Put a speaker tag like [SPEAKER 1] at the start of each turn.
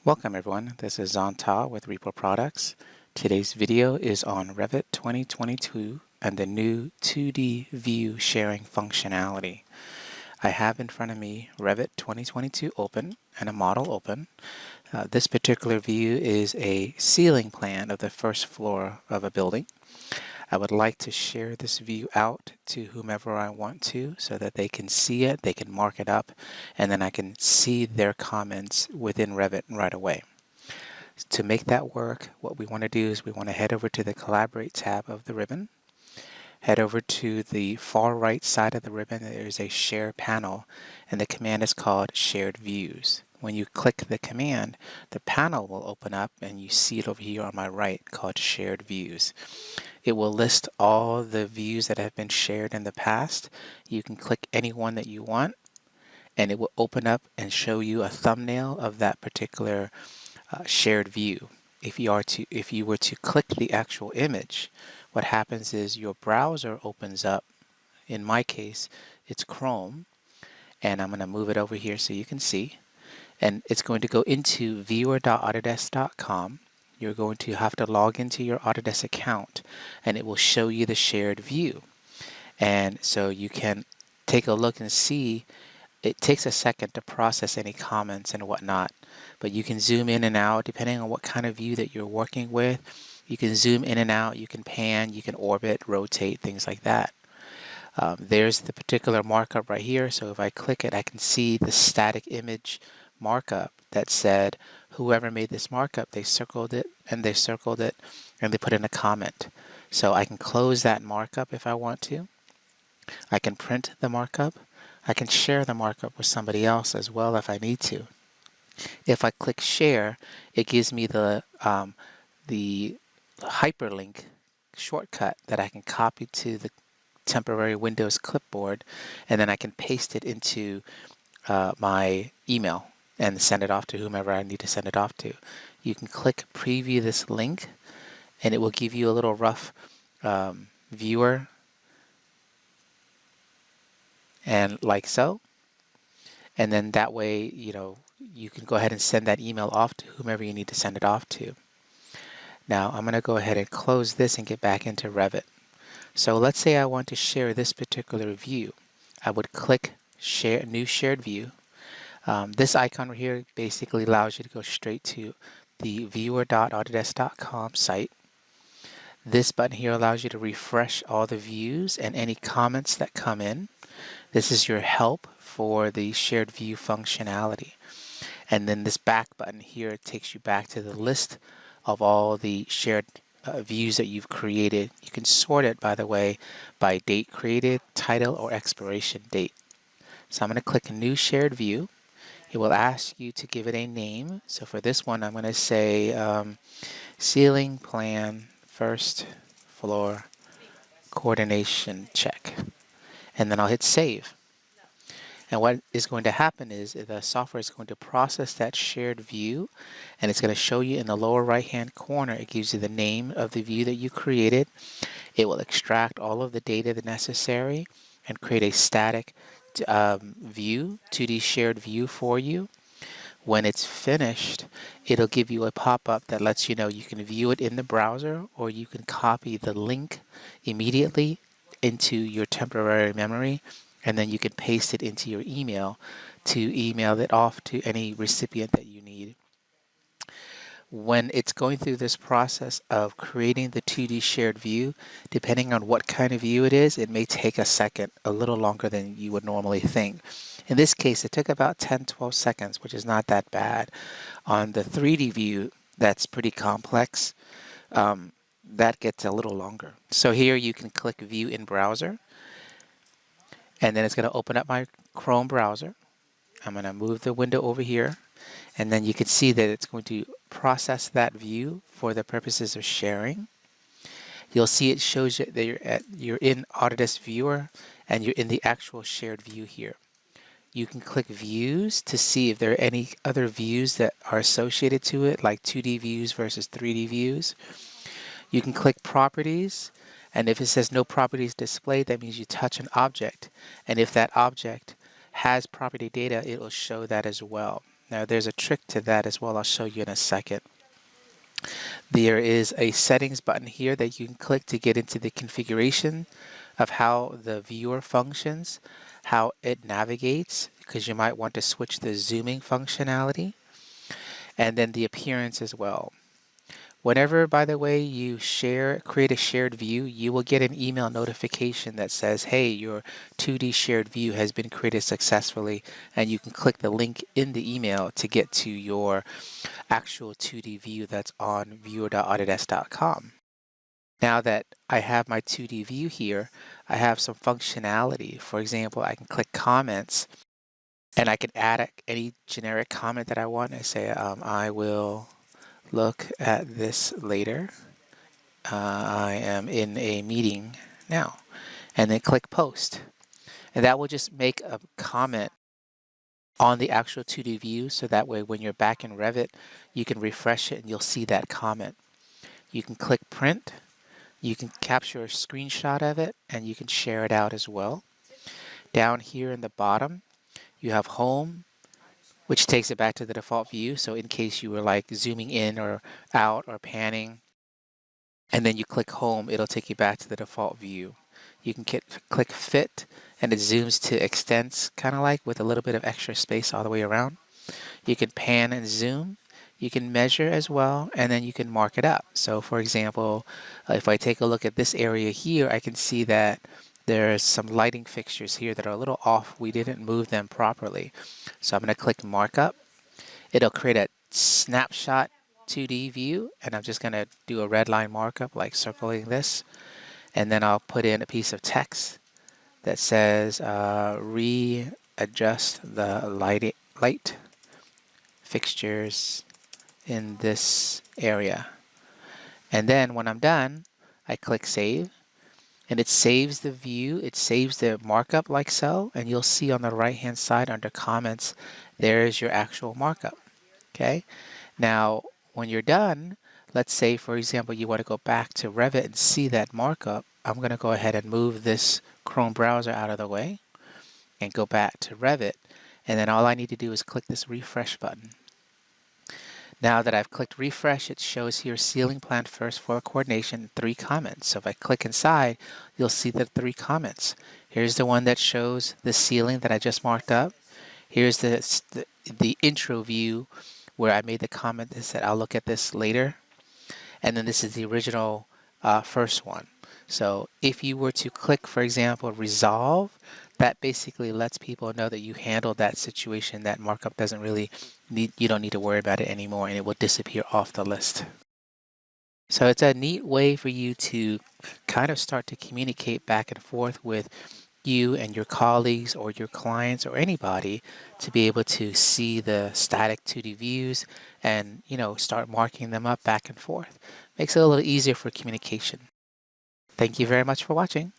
[SPEAKER 1] Welcome everyone, this is Zonta with Repo Products. Today's video is on Revit 2022 and the new 2D view sharing functionality. I have in front of me Revit 2022 open and a model open. This particular view is a ceiling plan of the first floor of a building. I would like to share this view out to whomever I want to so that they can see it, they can mark it up, and then I can see their comments within Revit right away. To make that work, what we want to do is we want to head over to the Collaborate tab of the ribbon. Head over to the far right side of the ribbon, there is a Share panel, and the command is called Shared Views. When you click the command, the panel will open up and you see it over here on my right called Shared Views. It will list all the views that have been shared in the past. You can click any one that you want and it will open up and show you a thumbnail of that particular shared view. If you were to click the actual image, what happens is your browser opens up. In my case, it's Chrome, and I'm going to move it over here so you can see. And it's going to go into viewer.autodesk.com. You're going to have to log into your Autodesk account, and it will show you the shared view. And so you can take a look and see. It takes a second to process any comments and whatnot, but you can zoom in and out depending on what kind of view that you're working with. You can zoom in and out, you can pan, you can orbit, rotate, things like that. There's the particular markup right here, so if I click it, I can see the static image markup that said whoever made this markup, they circled it and they put in a comment. So I can close that markup if I want to. I can print the markup. I can share the markup with somebody else as well if I need to. If I click share, it gives me the hyperlink shortcut that I can copy to the temporary Windows clipboard, and then I can paste it into my email and send it off to whomever I need to send it off to. You can click preview this link and it will give you a little rough viewer, and like so. And then that way, you can go ahead and send that email off to whomever you need to send it off to. Now I'm going to go ahead and close this and get back into Revit. So let's say I want to share this particular view. I would click Share New Shared View. This icon right here basically allows you to go straight to the viewer.autodesk.com site. This button here allows you to refresh all the views and any comments that come in. This is your help for the shared view functionality. And then this back button here takes you back to the list of all the shared views that you've created. You can sort it, by the way, by date created, title, or expiration date. So I'm going to click New Shared View. It will ask you to give it a name. So for this one, I'm going to say Ceiling Plan First Floor Coordination Check. And then I'll hit Save. And what is going to happen is the software is going to process that shared view, and it's going to show you in the lower right hand corner. It gives you the name of the view that you created. It will extract all of the data that's necessary and create a static view, 2D shared view for you. When it's finished, it'll give you a pop-up that lets you know you can view it in the browser, or you can copy the link immediately into your temporary memory, and then you can paste it into your email to email it off to any recipient that you need. When it's going through this process of creating the 2D shared view, depending on what kind of view it is, it may take a second, a little longer than you would normally think. In this case, it took about 10-12 seconds, which is not that bad. On the 3D view, that's pretty complex. That gets a little longer. So here you can click View in Browser, and then it's going to open up my Chrome browser. I'm going to move the window over here, and then you can see that it's going to process that view for the purposes of sharing. You'll see it shows you that you're in Autodesk Viewer and you're in the actual shared view here. You can click Views to see if there are any other views that are associated to it, like 2D views versus 3D views. You can click Properties, and if it says no properties displayed, that means you touch an object, and if that object has property data, it will show that as well. Now there's a trick to that as well. I'll show you in a second. There is a settings button here that you can click to get into the configuration of how the viewer functions, how it navigates, because you might want to switch the zooming functionality, and then the appearance as well. Whenever, by the way, you create a shared view, you will get an email notification that says, hey, your 2D shared view has been created successfully, and you can click the link in the email to get to your actual 2D view that's on viewer.autodesk.com. Now that I have my 2D view here, I have some functionality. For example, I can click comments and I can add any generic comment that I want. I say, I will look at this later. I am in a meeting now. And then click post. And that will just make a comment on the actual 2D view, so that way when you're back in Revit, you can refresh it and you'll see that comment. You can click print. You can capture a screenshot of it and you can share it out as well. Down here in the bottom, you have home, which takes it back to the default view. So in case you were like zooming in or out or panning, and then you click home, it'll take you back to the default view. You can click fit and it zooms to extents, kind of like with a little bit of extra space all the way around. You can pan and zoom. You can measure as well, and then you can mark it up. So for example, if I take a look at this area here, I can see that there's some lighting fixtures here that are a little off. We didn't move them properly. So I'm going to click markup. It'll create a snapshot 2D view, and I'm just going to do a red line markup, like circling this. And then I'll put in a piece of text that says readjust the light fixtures in this area. And then when I'm done, I click save, and it saves the view, it saves the markup like so, and you'll see on the right hand side under comments, there's your actual markup. Okay, now when you're done, let's say for example you want to go back to Revit and see that markup. I'm going to go ahead and move this Chrome browser out of the way and go back to Revit, and then all I need to do is click this refresh button. Now that I've clicked refresh, it shows here ceiling plan first floor coordination, 3 comments. So if I click inside, you'll see the 3 comments. Here's the one that shows the ceiling that I just marked up. Here's the intro view where I made the comment that said I'll look at this later. And then this is the original first one. So if you were to click, for example, resolve, that basically lets people know that you handled that situation. That markup doesn't really you don't need to worry about it anymore, and it will disappear off the list. So it's a neat way for you to kind of start to communicate back and forth with you and your colleagues or your clients or anybody to be able to see the static 2D views and, start marking them up back and forth. Makes it a little easier for communication. Thank you very much for watching.